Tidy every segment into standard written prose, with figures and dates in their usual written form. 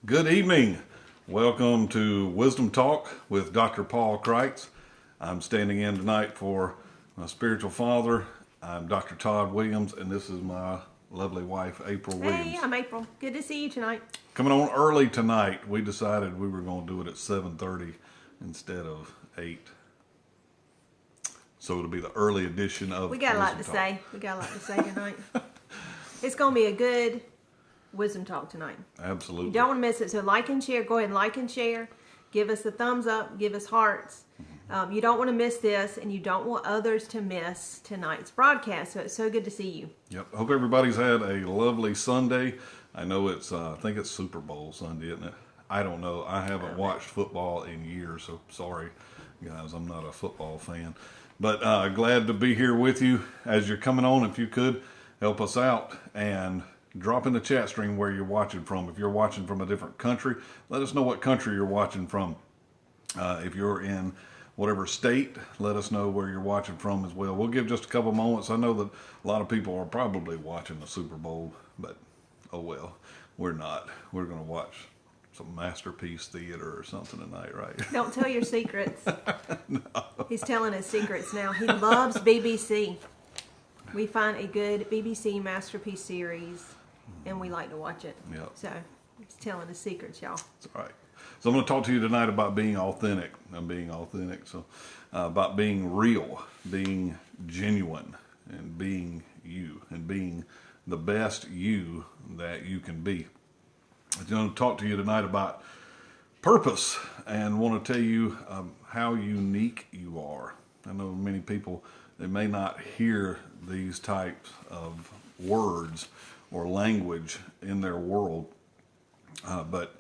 Good evening. Welcome to Wisdom Talk with Dr. Paul Kreitz. I'm standing in tonight for my spiritual father. I'm Dr. Todd Williams, and this is my lovely wife, April Williams. Hey, I'm April. Good to see you tonight. Coming on early tonight. We decided we were going to do it at 7:30 instead of 8. So it'll be the early edition of We got a lot to Wisdom say. We got a lot to say tonight. It's going to be a good wisdom talk tonight. Absolutely. You don't want to miss it. So like and share. Go ahead and like and share. Give us a thumbs up. Give us hearts. You don't want to miss this, and you don't want others to miss tonight's broadcast. So it's so good to see you. Yep. Hope everybody's had a lovely Sunday. I know it's, I think it's Super Bowl Sunday, isn't it? I don't know. I haven't watched football in years, so sorry, guys. I'm not a football fan. But glad to be here with you as you're coming on. If you could, help us out and drop in the chat stream where you're watching from. If you're watching from a different country, let us know what country you're watching from. If you're in whatever state, let us know where you're watching from as well. We'll give just a couple moments. I know that a lot of people are probably watching the Super Bowl, but oh well, we're not. We're going to watch some Masterpiece Theater or something tonight, right? Don't tell your secrets. No. He's telling his secrets now. He loves BBC. We find a good BBC Masterpiece series, and we like to watch it. Yep. So he's telling his secrets, y'all. It's all right. So I'm going to talk to you tonight about being authentic. So about being real, being genuine, and being you, and being the best you that you can be. I'm going to talk to you tonight about purpose, and want to tell you how unique you are. I know many people, they may not hear these types of words or language in their world, but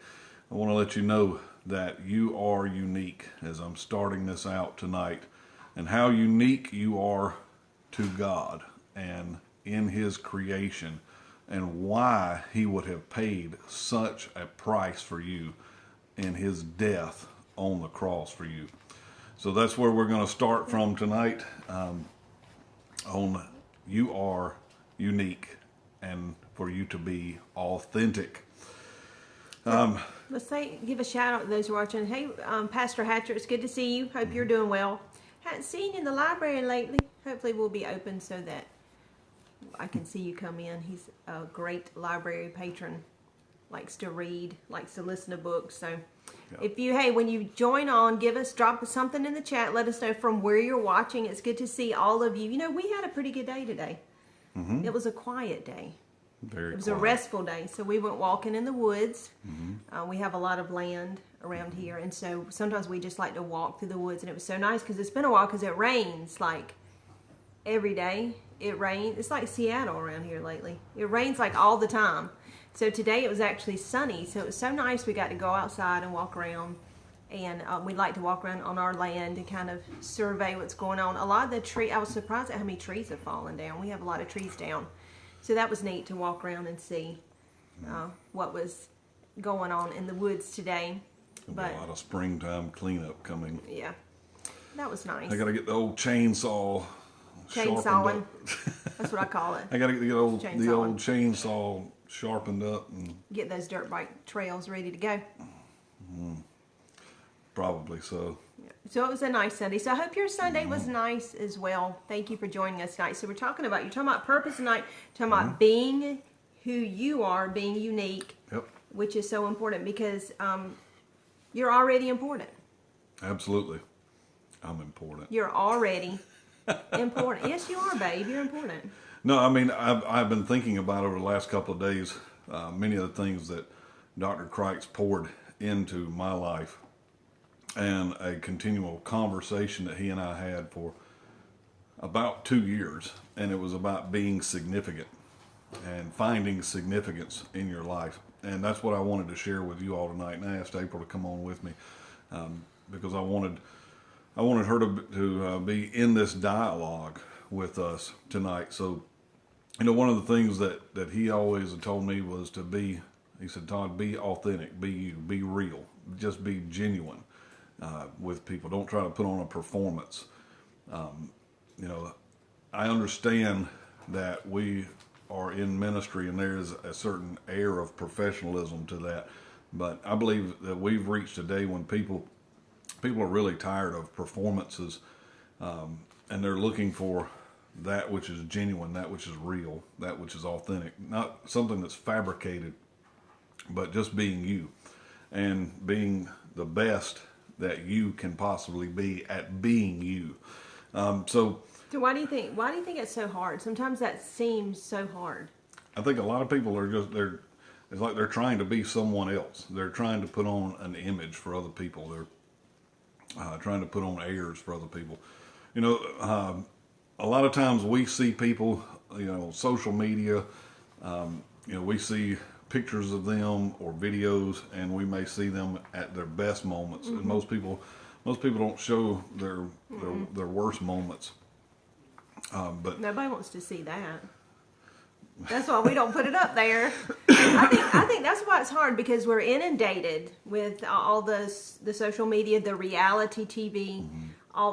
I want to let you know that you are unique as I'm starting this out tonight, and how unique you are to God and in His creation, and why He would have paid such a price for you in His death on the cross for you. So that's where we're going to start from tonight, on you are unique, and for you to be authentic. Let's give a shout out to those who are watching. Hey, Pastor Hatcher, it's good to see you. Hope you're doing well. Hadn't seen you in the library lately. Hopefully we'll be open so that I can see you come in. He's a great library patron. Likes to read, likes to listen to books. So if you, when you join on, drop something in the chat. Let us know from where you're watching. It's good to see all of you. You know, we had a pretty good day today. Mm-hmm. It was a quiet day. It was a restful day. So we went walking in the woods. Mm-hmm. We have a lot of land around here. And so sometimes we just like to walk through the woods. And it was so nice because it's been a while because it rains like every day. It rains. It's like Seattle around here lately. It rains like all the time. So today it was actually sunny. So it was so nice we got to go outside and walk around. And we like to walk around on our land and kind of survey what's going on. A lot of the trees, I was surprised at how many trees have fallen down. We have a lot of trees down. So that was neat to walk around and see what was going on in the woods today. But a lot of springtime cleanup coming. Yeah, that was nice. I got to get the old chainsaw Chainsawing. That's what I call it. I got to get the old chainsaw sharpened up and get those dirt bike trails ready to go. Probably so. So it was a nice Sunday. So I hope your Sunday was nice as well. Thank you for joining us tonight. So you're talking about purpose tonight, talking about being who you are, being unique, which is so important because you're already important. Absolutely. I'm important. You're already important. Yes, you are, babe. You're important. No, I mean, I've been thinking about over the last couple of days, many of the things that Dr. Kreitz poured into my life, and a continual conversation that he and I had for about 2 years, and it was about being significant and finding significance in your life. And that's what I wanted to share with you all tonight. And I asked April to come on with me because I wanted her to be in this dialogue with us tonight. So, you know, one of the things that he always told me was to be, he said, Todd, be authentic, be you, be real, just be genuine with people. Don't try to put on a performance. You know, I understand that we are in ministry and there is a certain air of professionalism to that. But I believe that we've reached a day when people are really tired of performances, and they're looking for that which is genuine, that which is real, that which is authentic, not something that's fabricated, but just being you and being the best that you can possibly be at being you. So why do you think it's so hard? Sometimes that seems so hard. I think a lot of people are it's like they're trying to be someone else. They're trying to put on an image for other people. They're trying to put on airs for other people. You know, a lot of times we see people, social media, we see pictures of them or videos, and we may see them at their best moments. And most people don't show their worst moments. But nobody wants to see that. That's why we don't put it up there. I think that's why it's hard, because we're inundated with all the social media, the reality TV.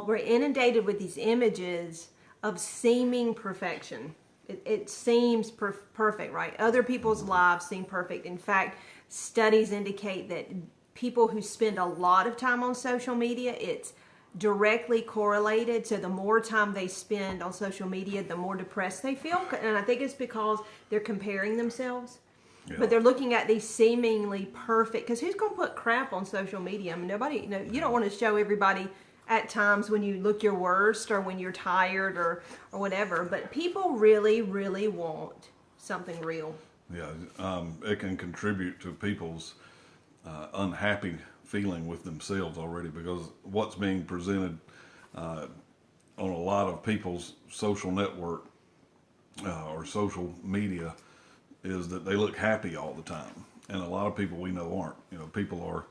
We're inundated with these images of seeming perfection. It seems perfect, right? Other people's lives seem perfect. In fact, studies indicate that people who spend a lot of time on social media, it's directly correlated. So the more time they spend on social media, the more depressed they feel. And I think it's because they're comparing themselves. Yeah. But they're looking at these seemingly perfect, because who's going to put crap on social media? I mean, nobody, you don't want to show everybody at times when you look your worst or when you're tired or whatever. But people really, really want something real. Yeah, it can contribute to people's unhappy feeling with themselves already, because what's being presented on a lot of people's social network or social media is that they look happy all the time, and a lot of people we know aren't. People are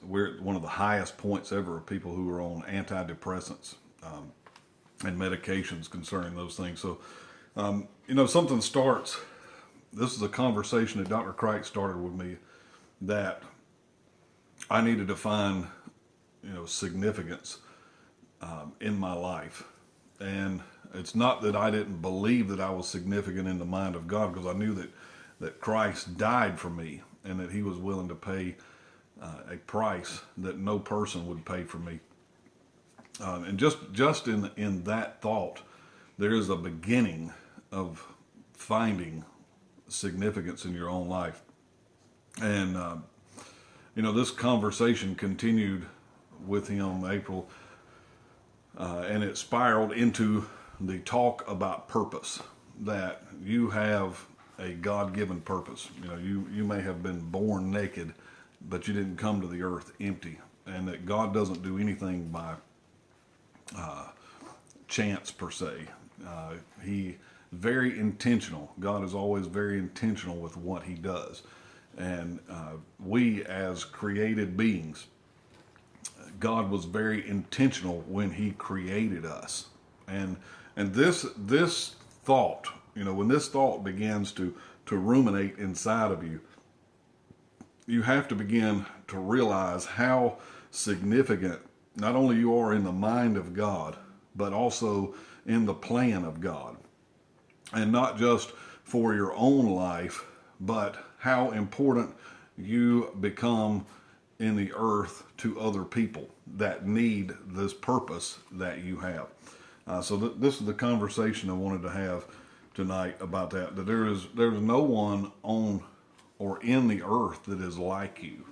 we're at one of the highest points ever of people who are on antidepressants and medications concerning those things. So something starts. This is a conversation that Dr. Cricht started with me, that I needed to find, significance in my life. And it's not that I didn't believe that I was significant in the mind of God, because I knew that Christ died for me and that he was willing to pay a price that no person would pay for me. And just in that thought, there is a beginning of finding significance in your own life. And, this conversation continued with him, April, and it spiraled into the talk about purpose, that you have a God-given purpose. You may have been born naked, but you didn't come to the earth empty, and that God doesn't do anything by chance per se. He very intentional. God is always very intentional with what he does. And we as created beings, God was very intentional when he created us. And this thought, when this thought begins to ruminate inside of you, you have to begin to realize how significant not only you are in the mind of God, but also in the plan of God. And not just for your own life, but how important you become in the earth to other people that need this purpose that you have. So this is the conversation I wanted to have tonight about that there's no one on or in the earth that is like you.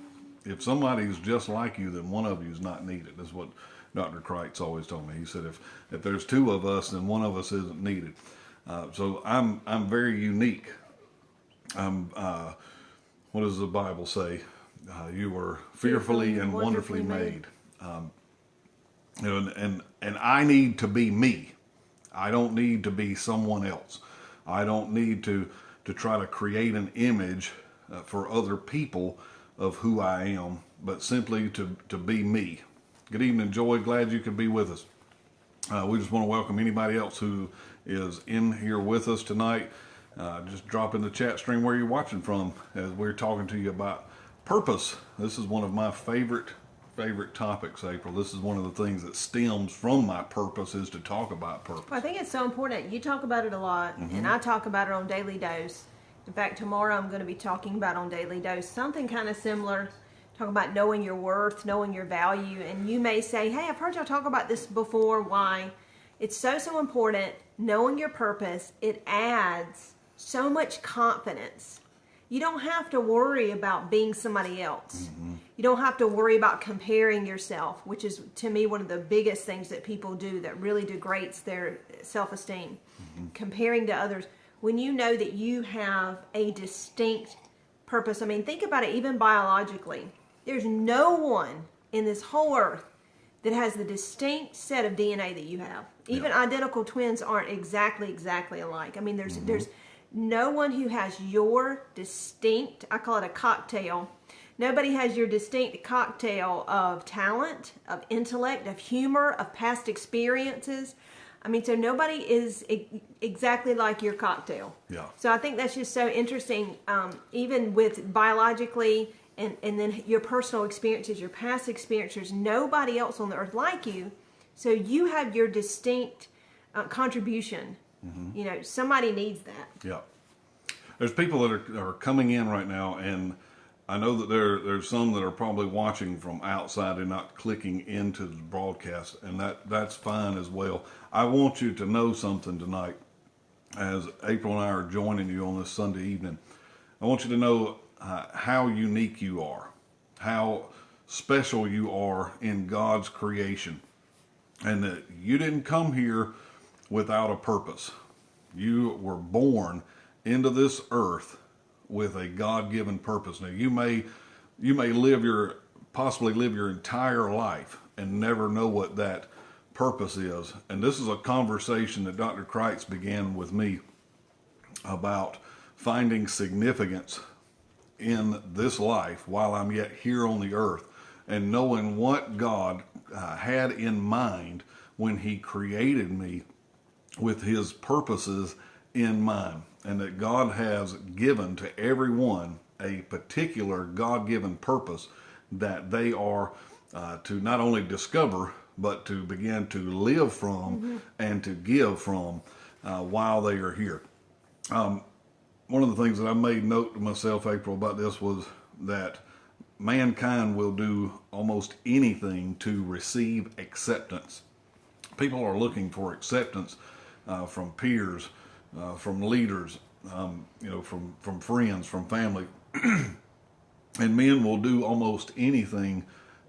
If somebody's just like you, then one of you is not needed. That's what Dr. Cricht's always told me. He said, if there's two of us, then one of us isn't needed. So I'm very unique. What does the Bible say? You were fearfully and wonderfully made. And I need to be me. I don't need to be someone else. I don't need to try to create an image for other people of who I am, but simply to be me. Good evening, Joy. Glad you could be with us. We just want to welcome anybody else who is in here with us tonight. Just drop in the chat stream where you're watching from as we're talking to you about purpose. This is one of my favorite topics, April. This is one of the things that stems from my purpose, is to talk about purpose. Well, I think it's so important. You talk about it a lot, and I talk about it on Daily Dose. In fact, tomorrow I'm going to be talking about on Daily Dose something kind of similar, talking about knowing your worth, knowing your value. And you may say, hey, I've heard y'all talk about this before. Why? It's so important. Knowing your purpose, it adds so much confidence. You don't have to worry about being somebody else. Mm-hmm. You don't have to worry about comparing yourself, which is, to me, one of the biggest things that people do that really degrades their self-esteem. Mm-hmm. Comparing to others. When you know that you have a distinct purpose, I mean, think about it even biologically. There's no one in this whole earth that has the distinct set of DNA that you have. Even identical twins aren't exactly alike. I mean, there's no one who has your distinct, I call it a cocktail. Nobody has your distinct cocktail of talent, of intellect, of humor, of past experiences. I mean, so nobody is exactly like your cocktail. Yeah. So I think that's just so interesting, even with biologically and then your personal experiences, your past experiences, nobody else on the earth like you. So you have your distinct contribution. Mm-hmm. You know, somebody needs that. Yeah. There's people that are coming in right now, and I know that there's some that are probably watching from outside and not clicking into the broadcast, and that's fine as well. I want you to know something tonight as April and I are joining you on this Sunday evening. I want you to know how unique you are, how special you are in God's creation, and that you didn't come here without a purpose. You were born into this earth with a God-given purpose. Now you may possibly live your entire life and never know what that purpose is. And this is a conversation that Dr. Kreitz began with me about finding significance in this life while I'm yet here on the earth, and knowing what God had in mind when he created me with his purposes in mind, and that God has given to everyone a particular God-given purpose that they are to not only discover, but to begin to live from and to give from while they are here. One of the things that I made note to myself, April, about this was that mankind will do almost anything to receive acceptance. People are looking for acceptance from peers, from leaders, from friends, from family. And men will do almost anything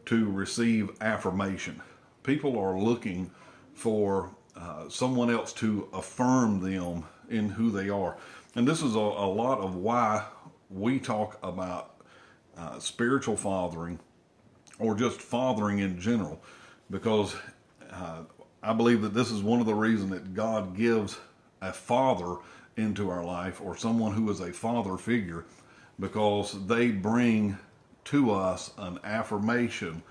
to receive affirmation. People are looking for someone else to affirm them in who they are. And this is a lot of why we talk about spiritual fathering, or just fathering in general, because I believe that this is one of the reasons that God gives a father into our life, or someone who is a father figure, because they bring to us an affirmation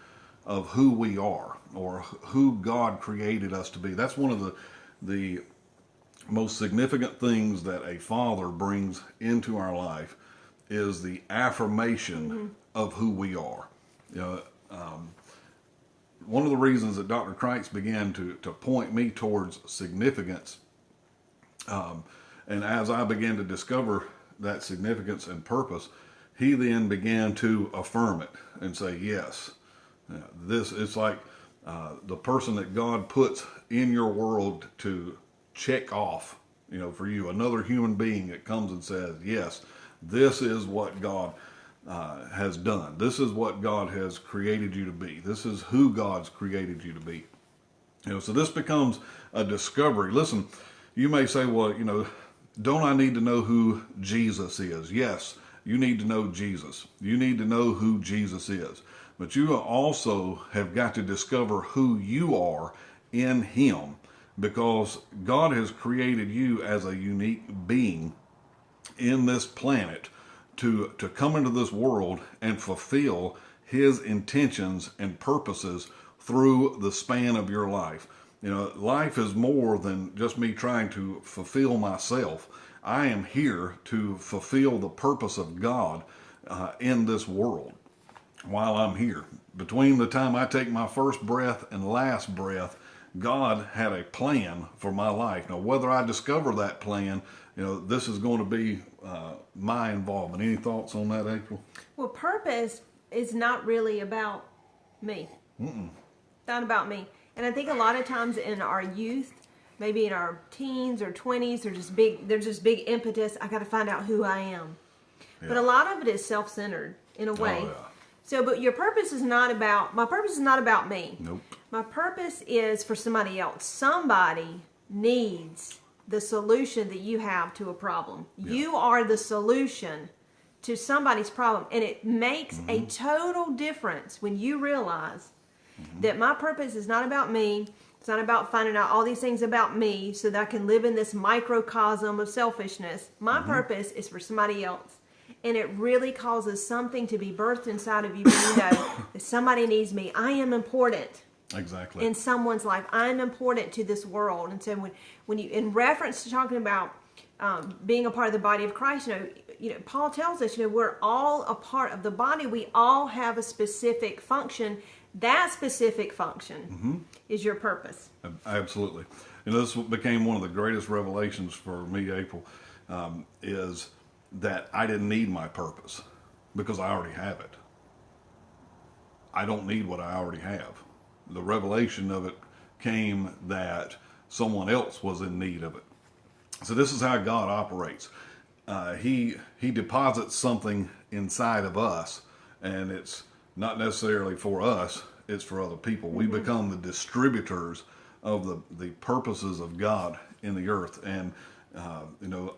of who we are, or who God created us to be. That's one of the most significant things that a father brings into our life, is the affirmation of who we are. One of the reasons that Dr. Kreitz began to point me towards significance, and as I began to discover that significance and purpose, he then began to affirm it and say, yes, this is like the person that God puts in your world to check off, for you, another human being that comes and says, yes, this is what God has done. This is what God has created you to be. This is who God's created you to be. So this becomes a discovery. Listen, you may say, well, don't I need to know who Jesus is? Yes, you need to know Jesus. You need to know who Jesus is. But you also have got to discover who you are in him, because God has created you as a unique being in this planet to come into this world and fulfill his intentions and purposes through the span of your life. Life is more than just me trying to fulfill myself. I am here to fulfill the purpose of God in this world while I'm here. Between the time I take my first breath and last breath, God had a plan for my life. Now, whether I discover that plan this is going to be my involvement. Any thoughts on that, April? Well, purpose is not really about me. Not about me. And I think a lot of times in our youth, maybe in our teens or 20s, there's just big impetus. I got to find out who I am. Yeah. But a lot of it is self-centered in a way. Oh, yeah. So, but your purpose is not about, my purpose is not about me. Nope. My purpose is for somebody else. Somebody needs the solution that you have to a problem. Yeah. You are the solution to somebody's problem. And it makes a total difference when you realize that my purpose is not about me. It's not about finding out all these things about me so that I can live in this microcosm of selfishness. My purpose is for somebody else. And it really causes something to be birthed inside of you when you know that somebody needs me. I am important. Exactly. In someone's life. I'm important to this world. And so when you, in reference to talking about being a part of the body of Christ, Paul tells us, we're all a part of the body. We all have a specific function. That specific function is your purpose. Absolutely. This became one of the greatest revelations for me, April, is that I didn't need my purpose because I already have it. I don't need what I already have. The revelation of it came that someone else was in need of it. So this is how God operates. He deposits something inside of us, and it's not necessarily for us, it's for other people. We become the distributors of the purposes of God in the earth. And,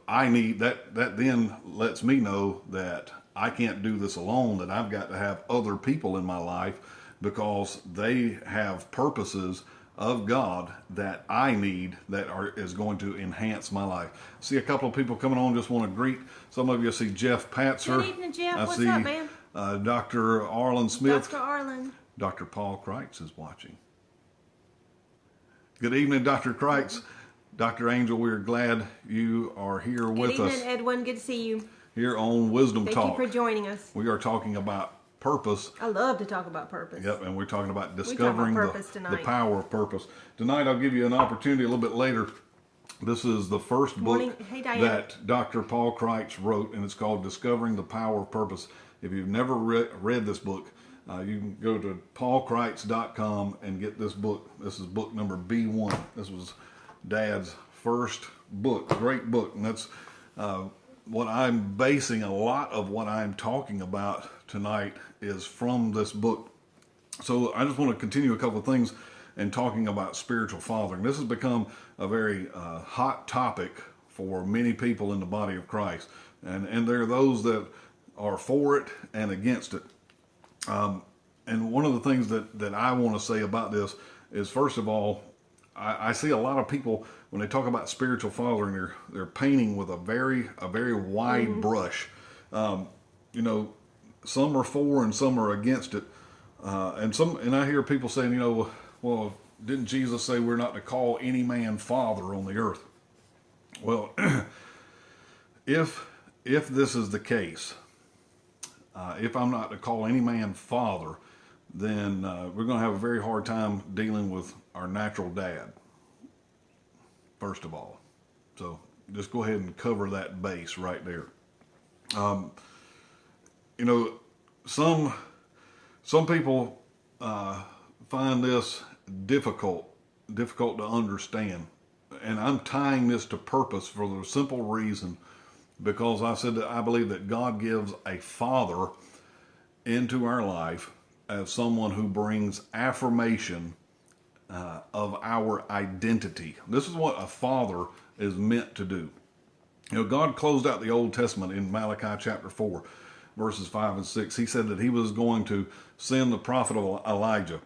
I need that then lets me know that I can't do this alone, that I've got to have other people in my life because they have purposes of God that I need that is going to enhance my life. See a couple of people coming on, just want to greet. Some of you see Jeff Patzer. Good evening, Jeff. What's up, man? Dr. Arlen Smith. Dr. Arlen. Dr. Paul Kreitz is watching. Good evening, Dr. Kreitz. Dr. Angel, we're glad you are here with us. Good evening, Edwin. Good to see you. Here on Wisdom Talk. Thank you for joining us. We are talking about purpose. I love to talk about purpose. Yep, and we're talking about discovering the power of purpose. Tonight I'll give you an opportunity a little bit later. This is the first book that Dr. Paul Kreitz wrote, and it's called Discovering the Power of Purpose. If you've never read this book, you can go to paulkreitz.com and get this book. This is book number B1. This was Dad's first book. Great book. And that's what I'm basing a lot of what I'm talking about tonight is from this book. So I just want to continue a couple of things and talking about spiritual fathering. This has become a very hot topic for many people in the body of Christ. And there are those that are for it and against it. And one of the things that I want to say about this is, first of all, I see a lot of people, when they talk about spiritual fathering, they're painting with a very wide brush. Some are for and some are against it. And I hear people saying, well, didn't Jesus say we're not to call any man father on the earth? Well, if this is the case, if I'm not to call any man father, then we're going to have a very hard time dealing with our natural dad, first of all. So just go ahead and cover that base right there. Some people find this difficult to understand. And I'm tying this to purpose for the simple reason because I said that I believe that God gives a father into our life as someone who brings affirmation of our identity. This is what a father is meant to do. God closed out the Old Testament in Malachi chapter 4, verses 5 and 6. He said that he was going to send the prophet Elijah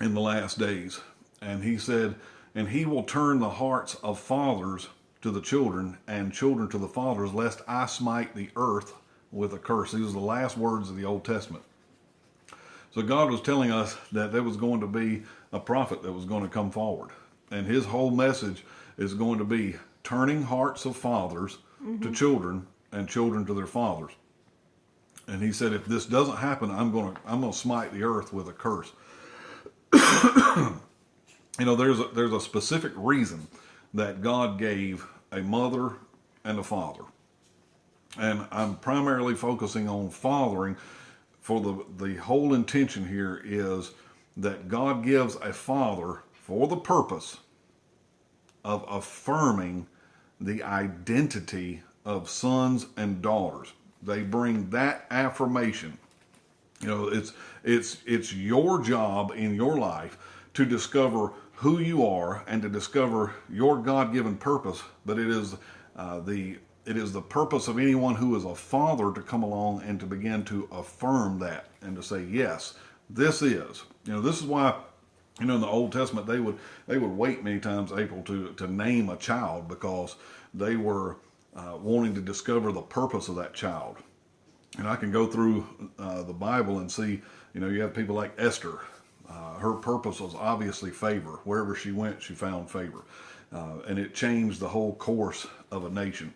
in the last days. And he said, and he will turn the hearts of fathers to the children and children to the fathers, lest I smite the earth with a curse. These are the last words of the Old Testament. So God was telling us that there was going to be a prophet that was going to come forward. And his whole message is going to be turning hearts of fathers to children and children to their fathers. And he said, if this doesn't happen, I'm going to smite the earth with a curse. There's a specific reason that God gave a mother and a father. And I'm primarily focusing on fathering, for the whole intention here is that God gives a father for the purpose of affirming the identity of sons and daughters. They bring that affirmation. You know, it's your job in your life to discover who you are and to discover your God-given purpose. But it is the purpose of anyone who is a father to come along and to begin to affirm that and to say, yes, this is. You know, this is why, you know, in the Old Testament they would wait many times, April, to name a child, because they were wanting to discover the purpose of that child. And I can go through the Bible and see, you know, you have people like Esther. Her purpose was obviously favor. Wherever she went, she found favor. And it changed the whole course of a nation.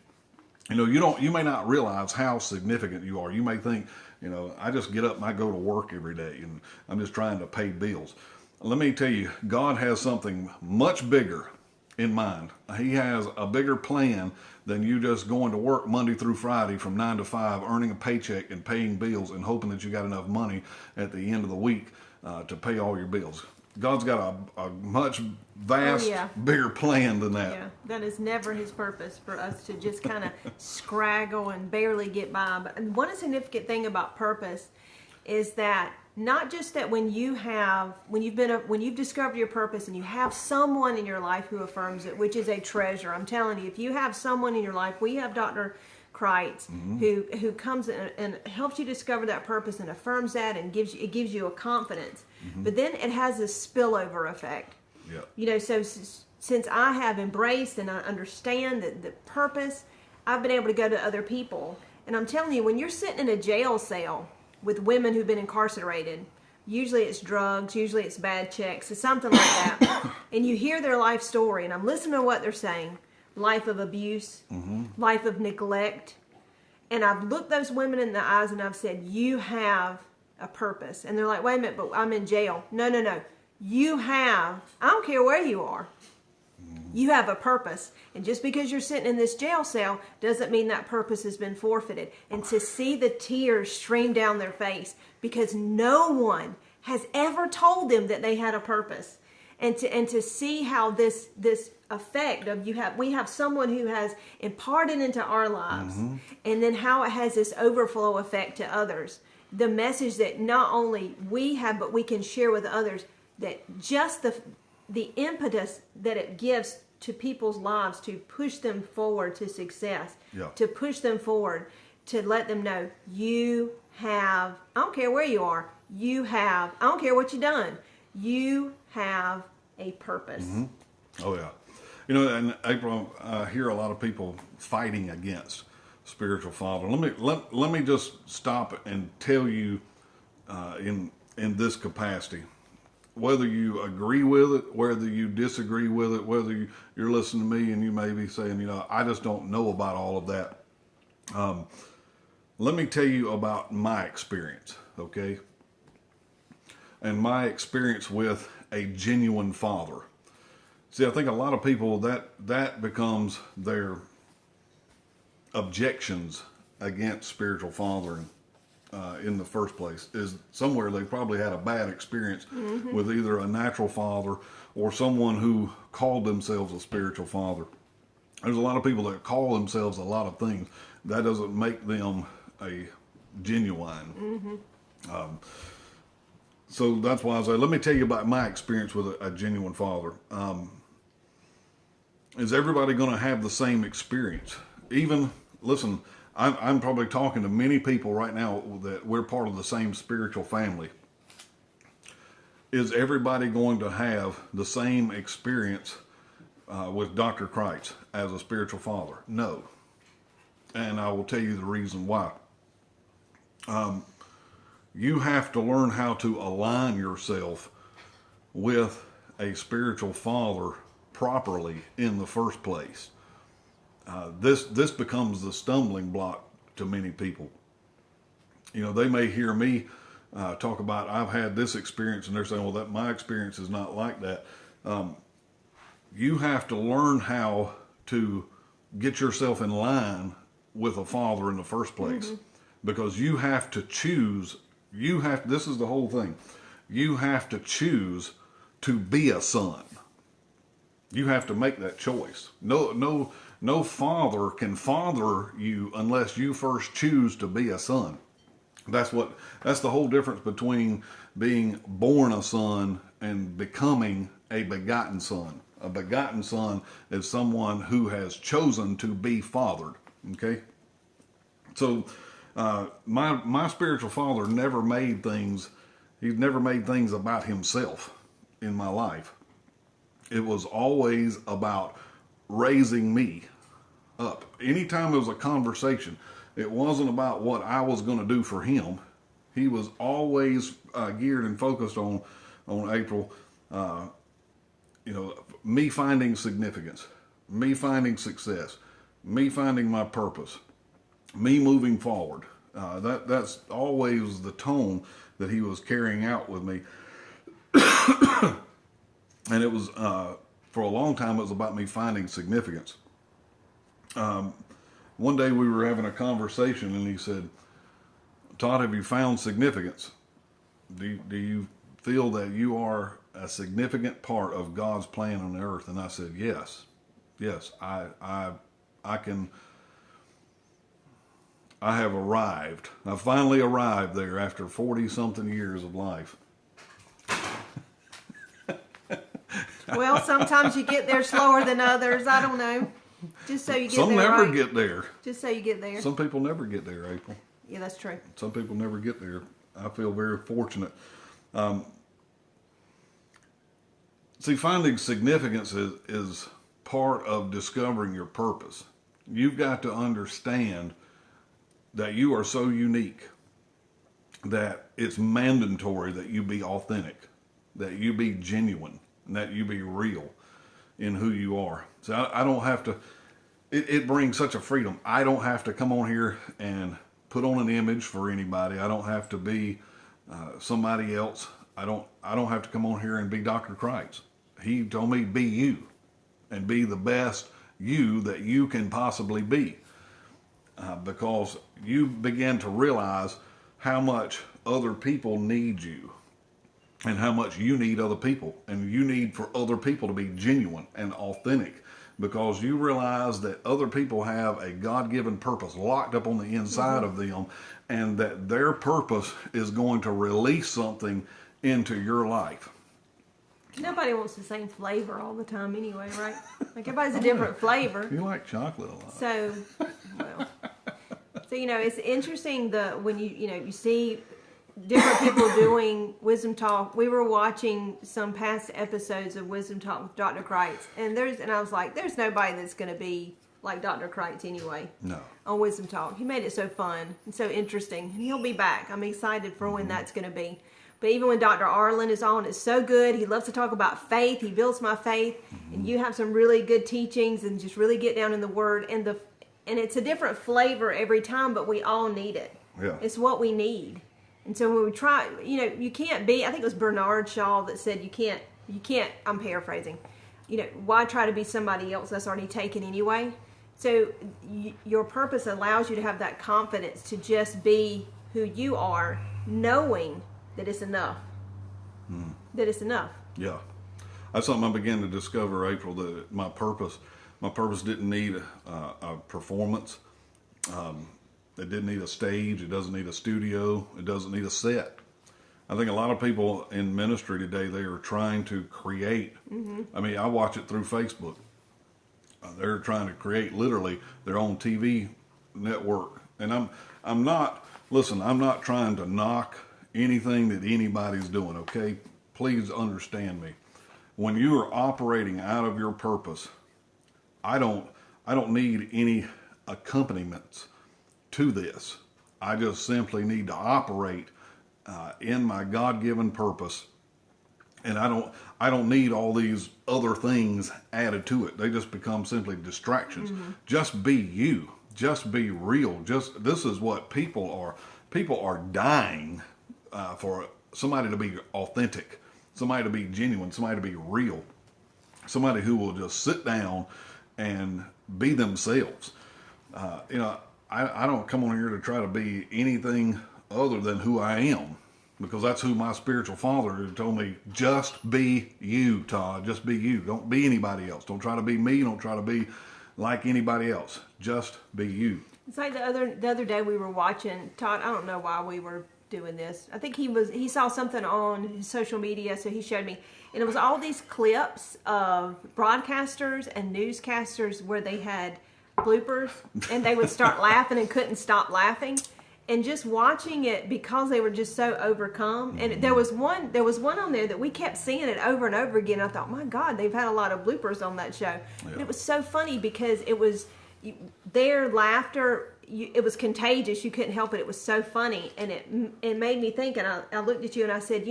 You know, you may not realize how significant you are. You may think, you know, I just get up and I go to work every day and I'm just trying to pay bills. Let me tell you, God has something much bigger in mind. He has a bigger plan than you just going to work Monday through Friday from 9 to 5, earning a paycheck and paying bills and hoping that you got enough money at the end of the week to pay all your bills. God's got a much vast, bigger plan than that. Yeah, that is never his purpose, for us to just kind of scraggle and barely get by. But one significant thing about purpose is that not just that when you've discovered your purpose and you have someone in your life who affirms it, which is a treasure. I'm telling you, if you have someone in your life, we have Dr. Kreitz, who comes and helps you discover that purpose and affirms that and gives you a confidence. But then it has this spillover effect. Yep. You know, so since I have embraced and I understand the purpose, I've been able to go to other people. And I'm telling you, when you're sitting in a jail cell with women who've been incarcerated, usually it's drugs, usually it's bad checks, it's something like that, and you hear their life story, and I'm listening to what they're saying, life of abuse, life of neglect, and I've looked those women in the eyes and I've said, you have a purpose. And they're like, wait a minute, but I'm in jail. No. You have, I don't care where you are, you have a purpose. And just because you're sitting in this jail cell doesn't mean that purpose has been forfeited. And to see the tears stream down their face because no one has ever told them that they had a purpose. And to see how this effect of we have someone who has imparted into our lives, and then how it has this overflow effect to others. The message that not only we have, but we can share with others, that just the impetus that it gives to people's lives to push them forward to success, to push them forward, to let them know you have, I don't care where you are, you have, I don't care what you've done, you have a purpose. Oh yeah. You know, and April, I hear a lot of people fighting against spiritual father. Let me just stop and tell you in this capacity, whether you agree with it, whether you disagree with it, whether you're listening to me and you may be saying, you know, I just don't know about all of that. Let me tell you about my experience, okay? And my experience with a genuine father. See, I think a lot of people, that becomes their objections against spiritual fathering in the first place, is somewhere they probably had a bad experience with either a natural father or someone who called themselves a spiritual father. There's a lot of people that call themselves a lot of things. That doesn't make them a genuine. So that's why I say, let me tell you about my experience with a genuine father. Is everybody going to have the same experience? Even, listen, I'm probably talking to many people right now that we're part of the same spiritual family. Is everybody going to have the same experience with Dr. Kreitz as a spiritual father? No. And I will tell you the reason why. You have to learn how to align yourself with a spiritual father properly in the first place. This becomes the stumbling block to many people. You know, they may hear me talk about, I've had this experience, and they're saying, well, that my experience is not like that. You have to learn how to get yourself in line with a father in the first place, because you have to choose. This is the whole thing. You have to choose to be a son. You have to make that choice. No father can father you unless you first choose to be a son. That's the whole difference between being born a son and becoming a begotten son. A begotten son is someone who has chosen to be fathered. Okay? So, my spiritual father never made things, he's never made things about himself in my life. It was always about raising me up. Anytime it was a conversation, it wasn't about what I was going to do for him. He was always geared and focused on April, me finding significance, me finding success, me finding my purpose, me moving forward. That's always the tone that he was carrying out with me. And it was, for a long time, it was about me finding significance. One day we were having a conversation and he said, Todd, have you found significance? Do you feel that you are a significant part of God's plan on the earth? And I said, yes, I have arrived. I finally arrived there after 40 something years of life. Well, sometimes you get there slower than others. I don't know. Just so you get Some there never right. get there. Just so you get there. Some people never get there, April. Yeah, that's true. Some people never get there. I feel very fortunate. See, finding significance is part of discovering your purpose. You've got to understand that you are so unique that it's mandatory that you be authentic, that you be genuine, and that you be real in who you are. So I don't have to, it brings such a freedom. I don't have to come on here and put on an image for anybody. I don't have to be somebody else. I don't have to come on here and be Dr. Kreitz. He told me be you and be the best you that you can possibly be. Because you begin to realize how much other people need you and how much you need other people, and you need for other people to be genuine and authentic, because you realize that other people have a God-given purpose locked up on the inside of them, and that their purpose is going to release something into your life. Nobody wants the same flavor all the time anyway, right? Like everybody's a different flavor. You like chocolate a lot. So, well, it's interesting when you see different people doing Wisdom Talk. We were watching some past episodes of Wisdom Talk with Dr. Kreitz, and I was like, there's nobody that's going to be like Dr. Kreitz anyway. No. On Wisdom Talk. He made it so fun and so interesting, and he'll be back. I'm excited for when that's going to be. But even when Dr. Arlen is on, it's so good. He loves to talk about faith. He builds my faith, and you have some really good teachings and just really get down in the Word, and it's a different flavor every time, but we all need it. Yeah. It's what we need. And so when we try, you can't be, I think it was Bernard Shaw that said you can't, I'm paraphrasing, why try to be somebody else that's already taken anyway? So your purpose allows you to have that confidence to just be who you are, knowing that it's enough. That it's enough. Yeah. That's something I began to discover, April, that my purpose didn't need a performance. It didn't need a stage. It doesn't need a studio. It doesn't need a set. I think a lot of people in ministry today, they are trying to create. I mean, I watch it through Facebook. They're trying to create literally their own TV network. And I'm not trying to knock anything that anybody's doing, okay? Please understand me. When you are operating out of your purpose, I don't need any accompaniments to this. I just simply need to operate in my God-given purpose, and I don't need all these other things added to it. They just become simply distractions. Just be you. Just be real. This is what people are. People are dying for somebody to be authentic, somebody to be genuine, somebody to be real, somebody who will just sit down and be themselves. I don't come on here to try to be anything other than who I am, because that's who my spiritual father told me. Just be you, Todd. Just be you. Don't be anybody else. Don't try to be me. Don't try to be like anybody else. Just be you. It's like the other day we were watching Todd. I don't know why we were doing this. I think he saw something on his social media, so he showed me, and it was all these clips of broadcasters and newscasters where they had bloopers, and they would start laughing and couldn't stop laughing. And just watching it, because they were just so overcome. And there was one on there that we kept seeing it over and over again. I thought, my God, they've had a lot of bloopers on that show. Yeah. And it was so funny because it was their laughter. It was contagious. You couldn't help it. It was so funny, and it made me think. And I looked at you and I said,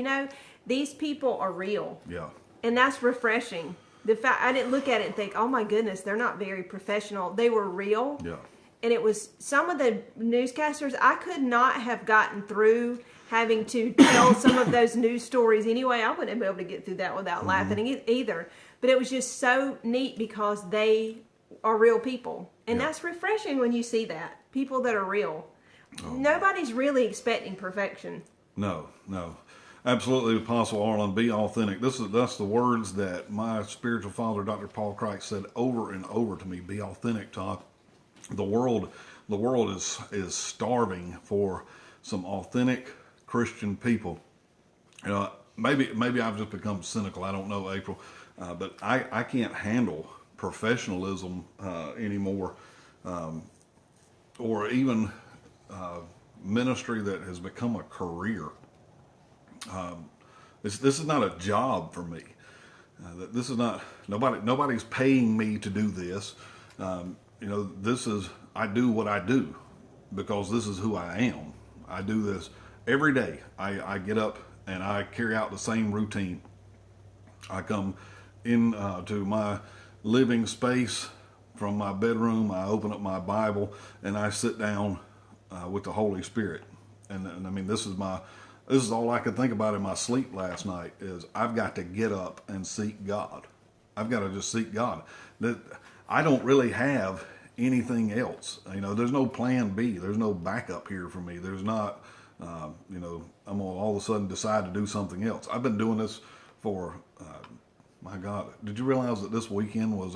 these people are real. Yeah. And that's refreshing. The fact I didn't look at it and think, oh my goodness, they're not very professional. They were real. Yeah. And it was some of the newscasters, I could not have gotten through having to tell some of those news stories anyway. I wouldn't have been able to get through that without laughing either. But it was just so neat because they are real people. And that's refreshing when you see that. People that are real. Oh. Nobody's really expecting perfection. No. Absolutely, Apostle Arlen, be authentic. That's the words that my spiritual father, Dr. Paul Christ, said over and over to me. Be authentic, Todd. The world is starving for some authentic Christian people. Maybe I've just become cynical. I don't know, April, but I can't handle professionalism anymore, or even ministry that has become a career. This is not a job for me. This is not nobody's paying me to do this. I do what I do because this is who I am. I do this every day. I get up and I carry out the same routine. I come in to my living space from my bedroom. I open up my Bible and I sit down with the Holy Spirit. And I mean, this is all I could think about in my sleep last night is I've got to get up and seek God. I've got to just seek God. I don't really have anything else. There's no plan B. There's no backup here for me. There's not, I'm going to all of a sudden decide to do something else. I've been doing this for, my God, did you realize that this weekend was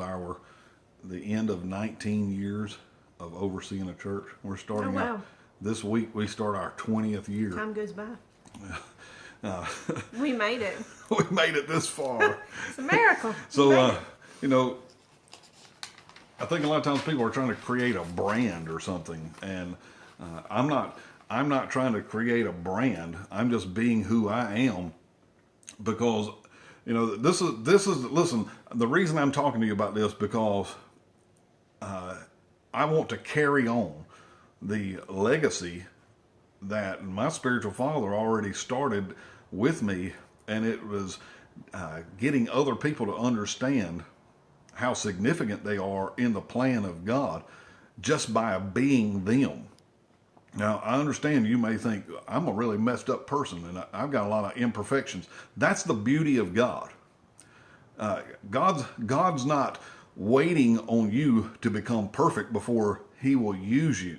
the end of 19 years of overseeing a church? We're starting out this week. We start our 20th year. Time goes by. We made it. We made it this far. It's a miracle. So, I think a lot of times people are trying to create a brand or something, and I'm not trying to create a brand. I'm just being who I am, because this is listen. The reason I'm talking to you about this because I want to carry on the legacy that my spiritual father already started with me, and it was getting other people to understand how significant they are in the plan of God just by being them. Now, I understand you may think I'm a really messed up person and I've got a lot of imperfections. That's the beauty of God. God's not waiting on you to become perfect before he will use you.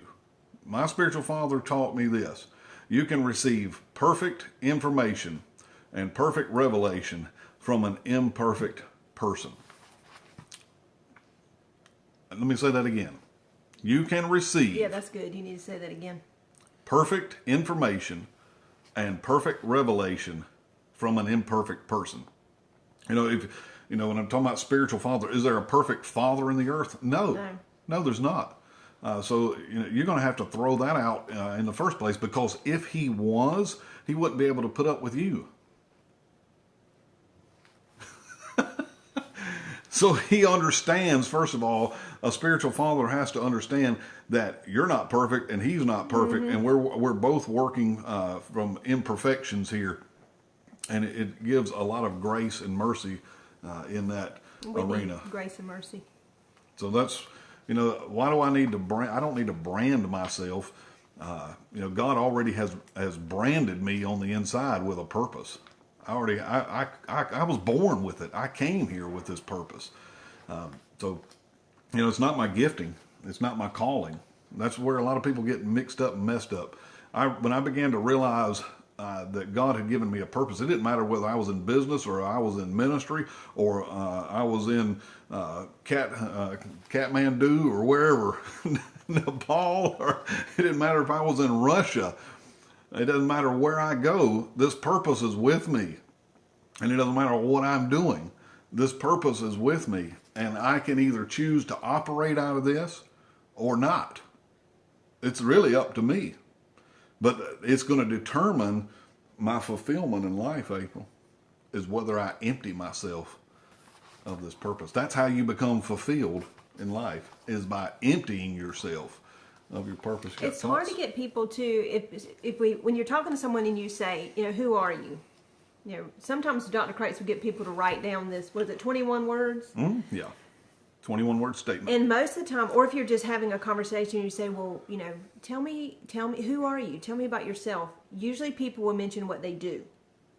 My spiritual father taught me this. You can receive perfect information and perfect revelation from an imperfect person. Let me say that again. You can receive. Yeah, that's good. You need to say that again. Perfect information and perfect revelation from an imperfect person. When I'm talking about spiritual father, is there a perfect father in the earth? No, there's not. So you're going to have to throw that out in the first place, because if he was, he wouldn't be able to put up with you. So he understands, first of all, a spiritual father has to understand that you're not perfect and he's not perfect, and we're both working from imperfections here, and it gives a lot of grace and mercy in that arena. Grace and mercy. So that's, why do I need to brand? I don't need to brand myself. God already has branded me on the inside with a purpose. I was born with it. I came here with this purpose. So It's not my gifting. It's not my calling. That's where a lot of people get mixed up and messed up. When I began to realize that God had given me a purpose, it didn't matter whether I was in business or I was in ministry or I was in Kathmandu or wherever, Nepal, or it didn't matter if I was in Russia. It doesn't matter where I go. This purpose is with me. And it doesn't matter what I'm doing. This purpose is with me. And I can either choose to operate out of this or not. It's really up to me. But it's going to determine my fulfillment in life, April, is whether I empty myself of this purpose. That's how you become fulfilled in life, is by emptying yourself of your purpose. It's hard to get people to, when you're talking to someone and you say, who are you? Sometimes Dr. Crates would get people to write down this, was it 21 words? Yeah. 21 word statement. And most of the time, or if you're just having a conversation, you say, well, tell me, who are you? Tell me about yourself. Usually people will mention what they do.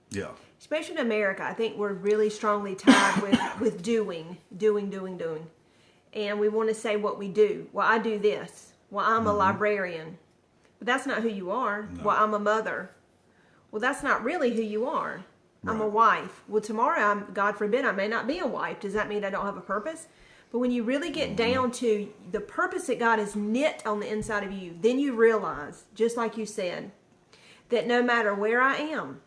Yeah. Especially in America, I think we're really strongly tied with doing. And we want to say what we do. Well, I do this. Well, I'm a librarian. But that's not who you are. No. Well, I'm a mother. Well, that's not really who you are. Right. I'm a wife. Well, tomorrow, God forbid, I may not be a wife. Does that mean I don't have a purpose? But when you really get down to the purpose that God has knit on the inside of you, then you realize, just like you said, that no matter where I am,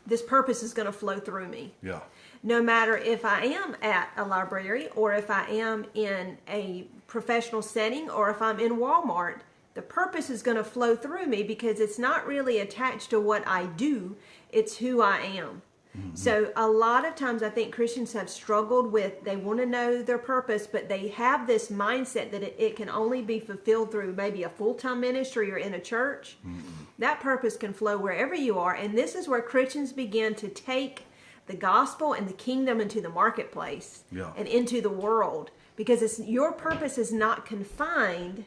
this purpose is going to flow through me. Yeah. No matter if I am at a library or if I am in a professional setting or if I'm in Walmart, the purpose is going to flow through me because it's not really attached to what I do. It's who I am. Mm-hmm. So a lot of times I think Christians have struggled with, they want to know their purpose, but they have this mindset that it can only be fulfilled through maybe a full-time ministry or in a church. Mm-hmm. That purpose can flow wherever you are. And this is where Christians begin to take the gospel and the kingdom into the marketplace and into the world, because your purpose is not confined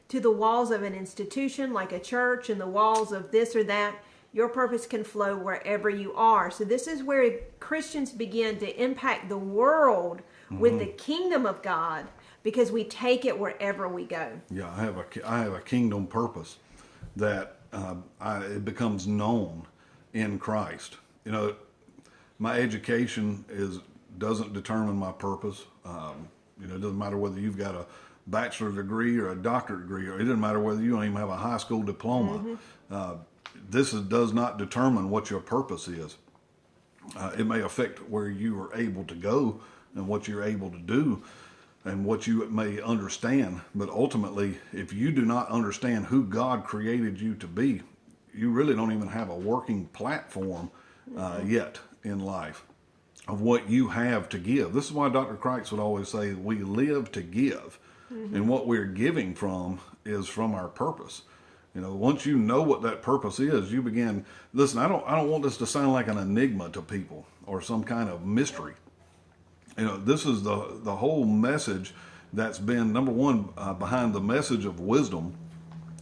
to the walls of an institution like a church and the walls of this or that. Your purpose can flow wherever you are. So this is where Christians begin to impact the world with the kingdom of God, because we take it wherever we go. Yeah, I have a kingdom purpose that it becomes known in Christ. My education doesn't determine my purpose. It doesn't matter whether you've got a bachelor's degree or a doctorate degree, or it doesn't matter whether you don't even have a high school diploma. This does not determine what your purpose is. It may affect where you are able to go and what you're able to do and what you may understand. But ultimately, if you do not understand who God created you to be, you really don't even have a working platform yet in life of what you have to give. This is why Dr. Crates would always say we live to give. And what we're giving from is from our purpose. Once you know what that purpose is, you begin. Listen, I don't want this to sound like an enigma to people or some kind of mystery. This is the whole message that's been, number one, behind the message of wisdom.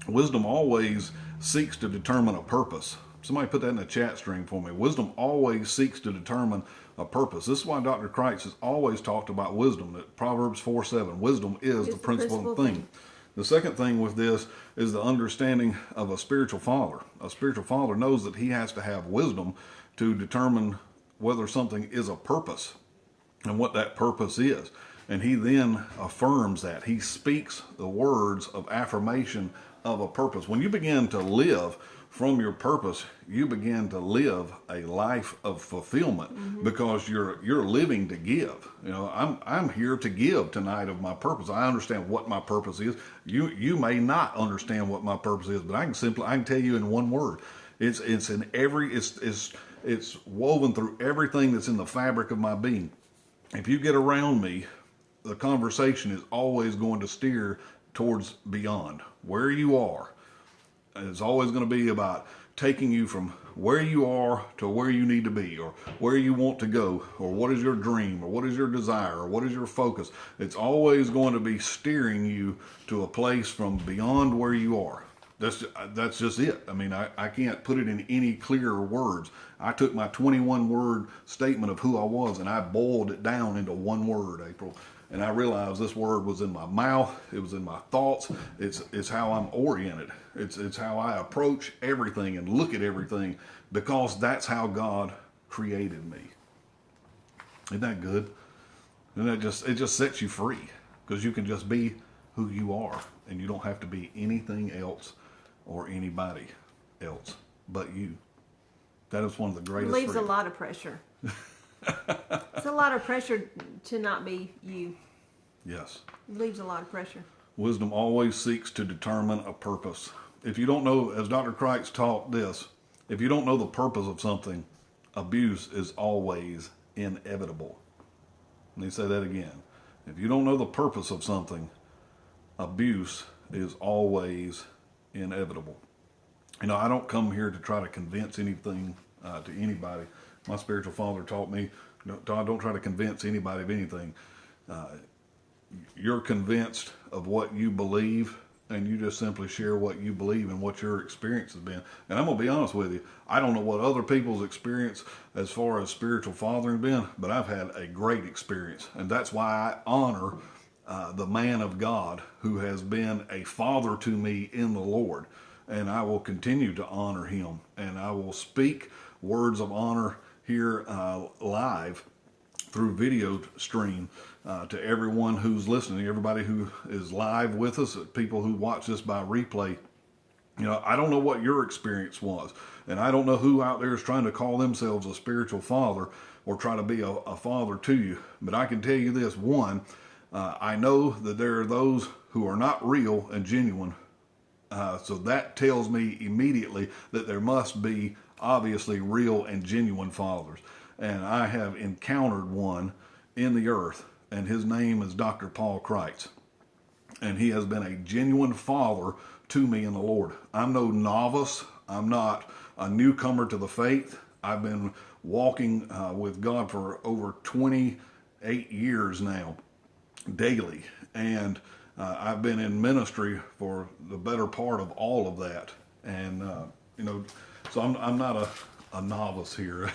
Wisdom always seeks to determine a purpose. Somebody put that in the chat stream for me. Wisdom always seeks to determine a purpose. This is why Dr. Crates has always talked about wisdom. That Proverbs 4:7, wisdom is the principal thing. The second thing with this is the understanding of a spiritual father. A spiritual father knows that he has to have wisdom to determine whether something is a purpose and what that purpose is. And he then affirms that. He speaks the words of affirmation of a purpose. When you begin to live from your purpose, you begin to live a life of fulfillment because you're living to give. I'm here to give tonight of my purpose. I understand what my purpose is. You may not understand what my purpose is, but I can tell you in one word. It's woven through everything that's in the fabric of my being. If you get around me, the conversation is always going to steer towards beyond where you are. It's always going to be about taking you from where you are to where you need to be, or where you want to go, or what is your dream, or what is your desire, or what is your focus. It's always going to be steering you to a place from beyond where you are. That's just it. I mean, I can't put it in any clearer words. I took my 21 word statement of who I was and I boiled it down into one word, April. And I realized this word was in my mouth. It was in my thoughts. It's how I'm oriented. It's how I approach everything and look at everything, because that's how God created me. Isn't that good? And it just sets you free, because you can just be who you are, and you don't have to be anything else or anybody else but you. That is one of the greatest. It relieves freedoms. a lot of pressure. It's a lot of pressure to not be you. Yes. It relieves a lot of pressure. Wisdom always seeks to determine a purpose. If you don't know, as Dr. Kreitz taught this, if you don't know the purpose of something, abuse is always inevitable. Let me say that again. If you don't know the purpose of something, abuse is always inevitable. You know, I don't come here to try to convince anything to anybody. My spiritual father taught me, Todd, don't try to convince anybody of anything. You're convinced of what you believe, and you just simply share what you believe and what your experience has been. And I'm going to be honest with you, I don't know what other people's experience as far as spiritual fathering been, but I've had a great experience. And that's why I honor the man of God who has been a father to me in the Lord. And I will continue to honor him. And I will speak words of honor here live through video stream to everyone who's listening, everybody who is live with us, people who watch this by replay. You know, I don't know what your experience was, and I don't know who out there is trying to call themselves a spiritual father or try to be a father to you, but I can tell you this. One, I know that there are those who are not real and genuine, so that tells me immediately that there must be obviously real and genuine fathers. And I have encountered one in the earth, and his name is Dr. Paul Kreitz. And he has been a genuine father to me in the Lord. I'm no novice. I'm not a newcomer to the faith. I've been walking with God for over 28 years now, daily. And I've been in ministry for the better part of all of that. And, you know, so I'm not a novice here.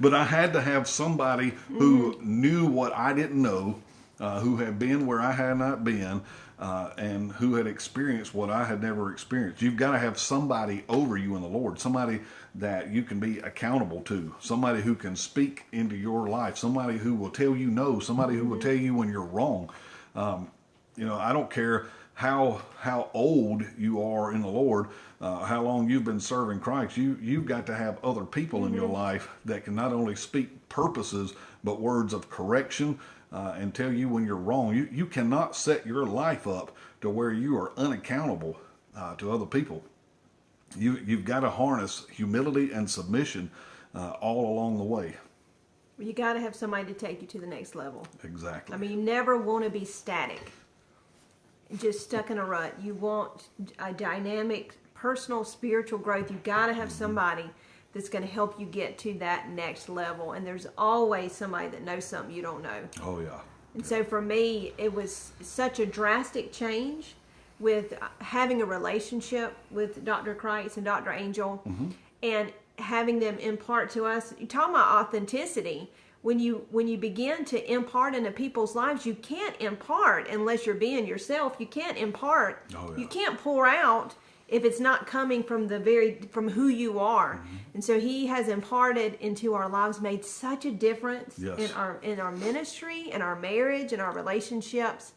But I had to have somebody who knew what I didn't know, who had been where I had not been, and who had experienced what I had never experienced. You've got to have somebody over you in the Lord, somebody that you can be accountable to, somebody who can speak into your life, somebody who will tell you no, somebody who will tell you when you're wrong. You know, I don't care how old you are in the Lord, how long you've been serving Christ. You've got to have other people in your life that can not only speak purposes, but words of correction, and tell you when you're wrong. You cannot set your life up to where you are unaccountable to other people. You've got to harness humility and submission all along the way. You got to have somebody to take you to the next level. Exactly. I mean, you never want to be static, just stuck in a rut. You want a dynamic, personal, spiritual growth. You got to have somebody that's going to help you get to that next level. And there's always somebody that knows something you don't know. Oh, yeah. And so for me, it was such a drastic change with having a relationship with Dr. Kreitz and Dr. Angel, and having them impart to us. You talk about authenticity. When you begin to impart into people's lives, you can't impart unless you're being yourself. You can't impart. Oh, yeah. You can't pour out if it's not coming from from who you are. And so he has imparted into our lives, made such a difference in our ministry, in our marriage, in our relationships,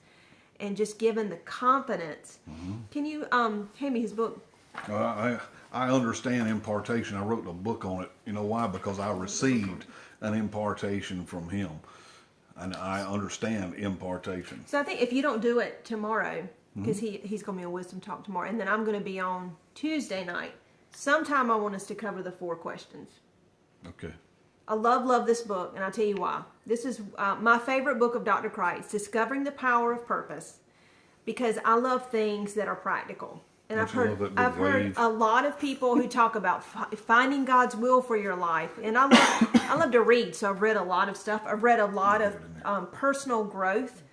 and just given the confidence. Can you hand me his book? I understand impartation. I wrote a book on it. You know why? Because I received an impartation from him, and I understand impartation. So I think if you don't do it tomorrow, because he's going to be on Wisdom Talk tomorrow, and then I'm going to be on Tuesday night. Sometime I want us to cover the 4 questions. Okay. I love this book, and I'll tell you why. This is my favorite book of Dr. Kreitz, Discovering the Power of Purpose, because I love things that are practical. And I've heard a lot of people who talk about finding God's will for your life. And I love to read, so I've read a lot of stuff. I've read a lot of personal growth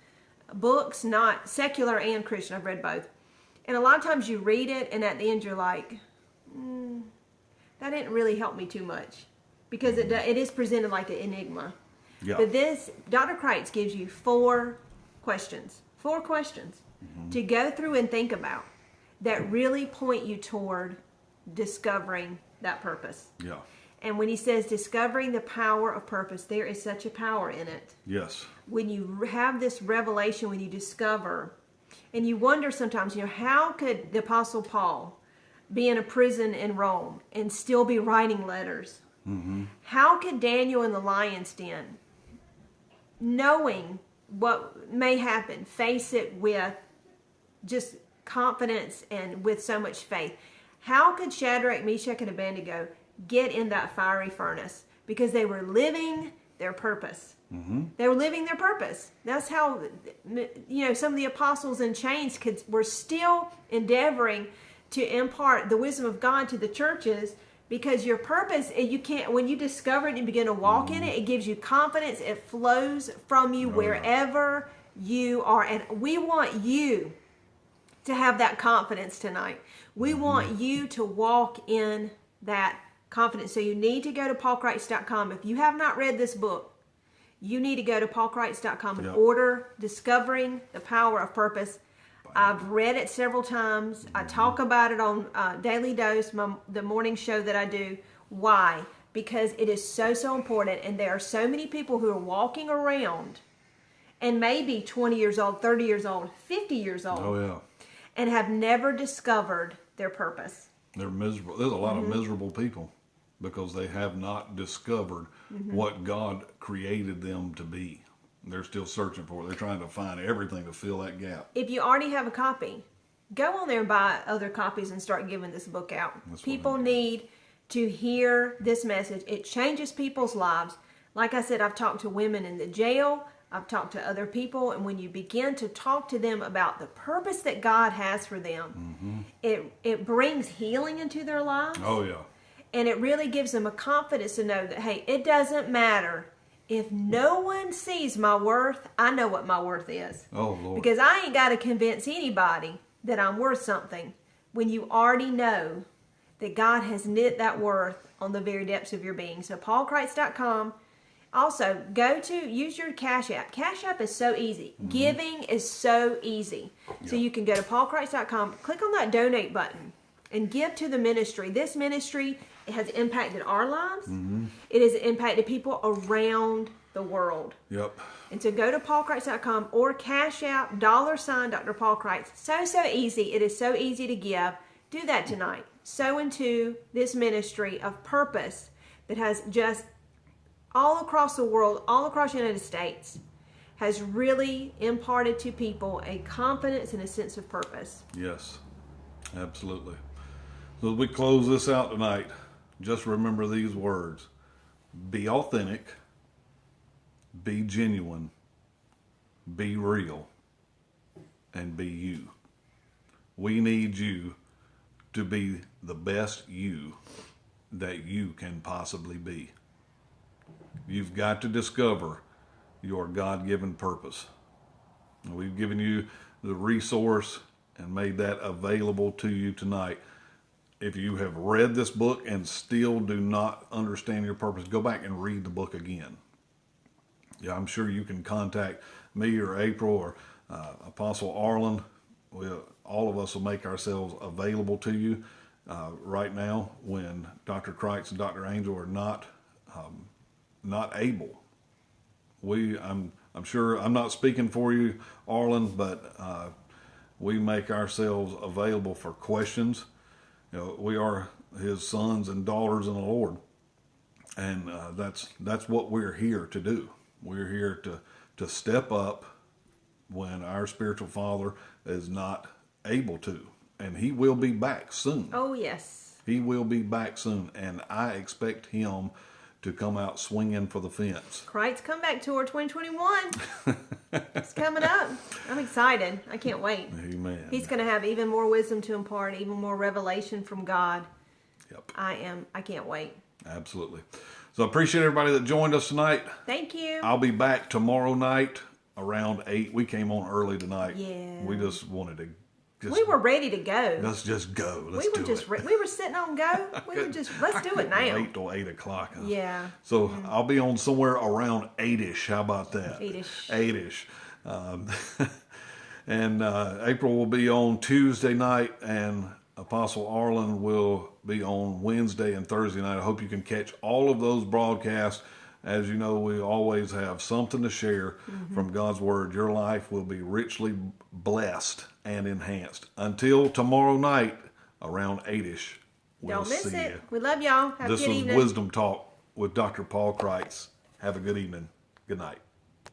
books, not secular and Christian. I've read both. And a lot of times you read it, and at the end you're like, that didn't really help me too much. Because it is presented like an enigma. Yeah. But Dr. Kreitz gives you 4 questions to go through and think about that really point you toward discovering that purpose. Yeah. And when he says discovering the power of purpose, there is such a power in it. Yes. When you have this revelation, when you discover, and you wonder sometimes, how could the Apostle Paul be in a prison in Rome and still be writing letters? Mm-hmm. How could Daniel in the lion's den, knowing what may happen, face it with just confidence and with so much faith? How could Shadrach, Meshach, and Abednego get in that fiery furnace? Because they were living their purpose. Mm-hmm. They were living their purpose. That's how, some of the apostles in chains were still endeavoring to impart the wisdom of God to the churches, because your purpose, when you discover it and begin to walk in it, it gives you confidence. It flows from you wherever you are. And we want you to have that confidence tonight. We want you to walk in that confidence. So you need to go to paulkreitz.com. If you have not read this book, you need to go to paulkreitz.com and order Discovering the Power of Purpose. I've read it several times. I talk about it on Daily Dose, the morning show that I do. Why? Because it is so, so important. And there are so many people who are walking around and maybe 20 years old, 30 years old, 50 years old. Oh, yeah. And have never discovered their purpose. They're miserable. There's a lot of miserable people because they have not discovered what God created them to be. They're still searching for it. They're trying to find everything to fill that gap. If you already have a copy, go on there and buy other copies and start giving this book out. People need to hear this message. It changes people's lives. Like I said, I've talked to women in the jail. I've talked to other people. And when you begin to talk to them about the purpose that God has for them, it brings healing into their lives. Oh, yeah. And it really gives them a confidence to know that, hey, it doesn't matter. If no one sees my worth, I know what my worth is. Oh, Lord. Because I ain't got to convince anybody that I'm worth something when you already know that God has knit that worth on the very depths of your being. So paulkreitz.com. Also, use your Cash App. Cash App is so easy. Giving is so easy. So you can go to paulkreitz.com, click on that donate button, and give to the ministry. This ministry has impacted our lives. It has impacted people around the world. Yep. And so go to paulkreitz.com or Cash App, $ Dr. Paul Kreitz. So easy. It is so easy to give. Do that tonight. Sow into this ministry of purpose that has just all across the world, all across the United States, has really imparted to people a confidence and a sense of purpose. Yes, absolutely. So as we close this out tonight, just remember these words. Be authentic, be genuine, be real, and be you. We need you to be the best you that you can possibly be. You've got to discover your God-given purpose. We've given you the resource and made that available to you tonight. If you have read this book and still do not understand your purpose, go back and read the book again. Yeah, I'm sure you can contact me or April or Apostle Arlen. All of us will make ourselves available to you right now when Dr. Kreitz and Dr. Angel are not able. I'm sure I'm not speaking for you, Arlen, but we make ourselves available for questions. We are his sons and daughters in the Lord, and that's what we're here to do. We're here to step up when our spiritual father is not able to, and he will be back soon. Oh, yes. He will be back soon, and I expect him to come out swinging for the fence. Kreitz Comeback Tour 2021. It's coming up. I'm excited. I can't wait. Amen. He's going to have even more wisdom to impart, even more revelation from God. Yep. I can't wait. Absolutely. So I appreciate everybody that joined us tonight. Thank you. I'll be back tomorrow night around 8. We came on early tonight. Yeah. We just wanted to We were ready to go. Let's just go. Let's do it. We were sitting on go. We were just, let's do it now. Wait till 8 o'clock. Huh? Yeah. So I'll be on somewhere around 8-ish. How about that? 8-ish. 8-ish. And April will be on Tuesday night, and Apostle Arlen will be on Wednesday and Thursday night. I hope you can catch all of those broadcasts. As you know, we always have something to share from God's Word. Your life will be richly blessed and enhanced. Until tomorrow night, around 8-ish, we'll Don't miss see it. you. We love y'all. Have a This good was evening. Wisdom Talk with Dr. Paul Kreitz. Have a good evening. Good night.